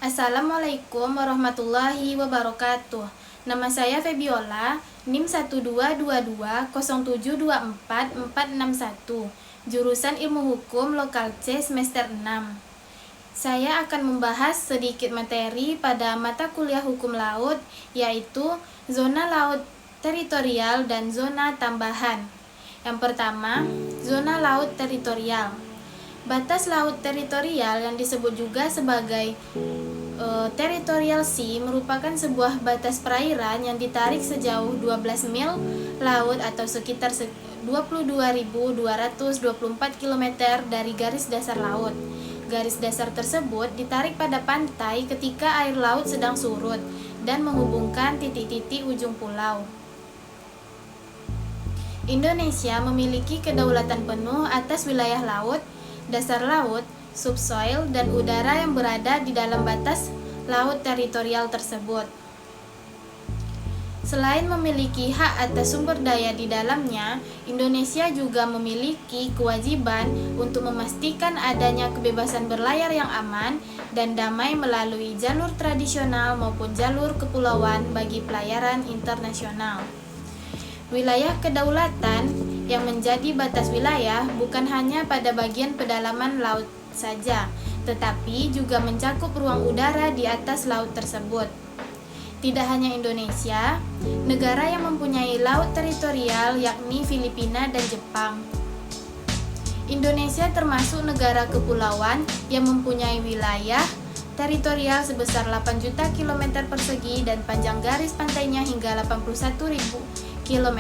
Assalamualaikum warahmatullahi wabarakatuh. Nama saya Febiola, NIM 12220724461, jurusan Ilmu Hukum Lokal C semester 6. Saya akan membahas sedikit materi pada mata kuliah Hukum Laut, yaitu zona laut teritorial dan zona tambahan. Yang pertama, zona laut teritorial. Batas laut teritorial yang disebut juga sebagai territorial sea merupakan sebuah batas perairan yang ditarik sejauh 12 mil laut atau sekitar 22.224 km dari garis dasar laut. Garis dasar tersebut ditarik pada pantai ketika air laut sedang surut dan menghubungkan titik-titik ujung pulau. Indonesia memiliki kedaulatan penuh atas wilayah laut, dasar laut, subsoil, dan udara yang berada di dalam batas laut teritorial tersebut. Selain memiliki hak atas sumber daya di dalamnya, Indonesia juga memiliki kewajiban untuk memastikan adanya kebebasan berlayar yang aman dan damai melalui jalur tradisional maupun jalur kepulauan bagi pelayaran internasional. Wilayah kedaulatan yang menjadi batas wilayah bukan hanya pada bagian pedalaman laut saja, tetapi juga mencakup ruang udara di atas laut tersebut. Tidak hanya Indonesia, negara yang mempunyai laut teritorial yakni Filipina dan Jepang. Indonesia termasuk negara kepulauan yang mempunyai wilayah teritorial sebesar 8 juta km persegi dan panjang garis pantainya hingga 81.000 km.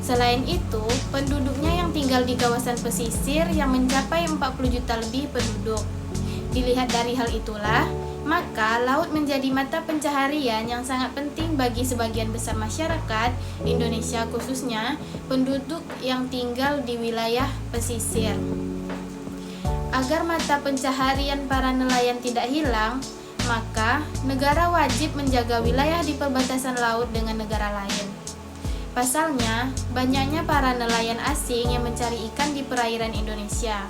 Selain itu, penduduknya yang tinggal di kawasan pesisir yang mencapai 40 juta lebih penduduk. Dilihat dari hal itulah, maka laut menjadi mata pencaharian yang sangat penting bagi sebagian besar masyarakat Indonesia, khususnya penduduk yang tinggal di wilayah pesisir. Agar mata pencaharian para nelayan tidak hilang, maka negara wajib menjaga wilayah di perbatasan laut dengan negara lain. Pasalnya, banyaknya para nelayan asing yang mencari ikan di perairan Indonesia.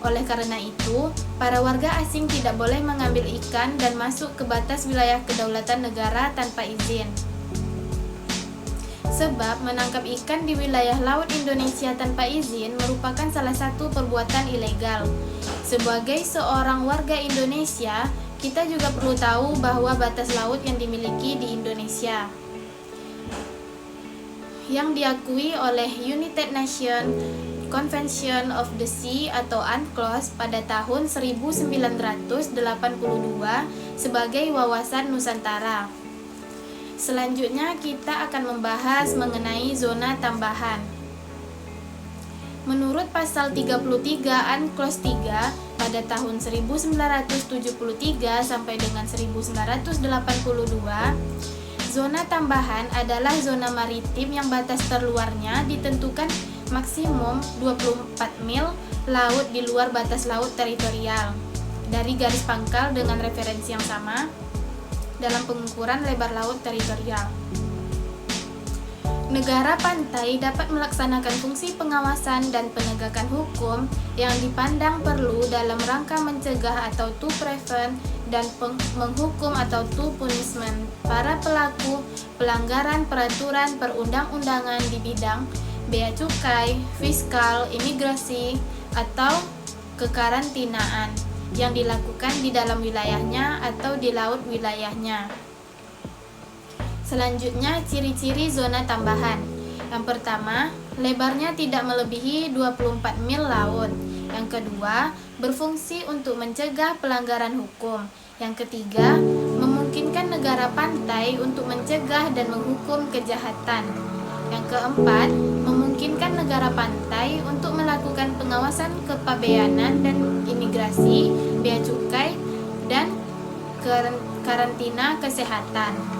Oleh karena itu, para warga asing tidak boleh mengambil ikan dan masuk ke batas wilayah kedaulatan negara tanpa izin. Sebab menangkap ikan di wilayah laut Indonesia tanpa izin merupakan salah satu perbuatan ilegal. Sebagai seorang warga Indonesia, kita juga perlu tahu bahwa batas laut yang dimiliki di Indonesia yang diakui oleh United Nations Convention of the Sea atau UNCLOS pada tahun 1982 sebagai wawasan Nusantara. Selanjutnya kita akan membahas mengenai zona tambahan. Menurut pasal 33 UNCLOS 3 pada tahun 1973 sampai dengan 1982, zona tambahan adalah zona maritim yang batas terluarnya ditentukan maksimum 24 mil laut di luar batas laut teritorial dari garis pangkal dengan referensi yang sama dalam pengukuran lebar laut teritorial. Negara pantai dapat melaksanakan fungsi pengawasan dan penegakan hukum yang dipandang perlu dalam rangka mencegah atau to prevent dan menghukum atau to punishment para pelaku pelanggaran peraturan perundang-undangan di bidang bea cukai, fiskal, imigrasi, atau kekarantinaan yang dilakukan di dalam wilayahnya atau di laut wilayahnya. Selanjutnya, ciri-ciri zona tambahan. Yang pertama, lebarnya tidak melebihi 24 mil laut. Yang kedua, berfungsi untuk mencegah pelanggaran hukum. Yang ketiga, memungkinkan negara pantai untuk mencegah dan menghukum kejahatan. Yang keempat, memungkinkan negara pantai untuk melakukan pengawasan kepabeanan dan imigrasi, bea cukai, dan karantina kesehatan.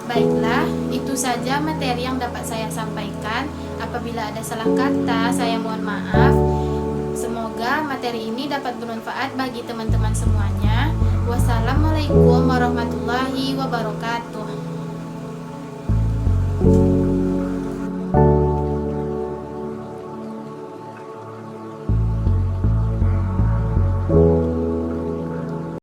Baiklah, itu saja materi yang dapat saya sampaikan. Apabila ada salah kata, saya mohon maaf. Semoga materi ini dapat bermanfaat bagi teman-teman semuanya. Wassalamualaikum warahmatullahi wabarakatuh.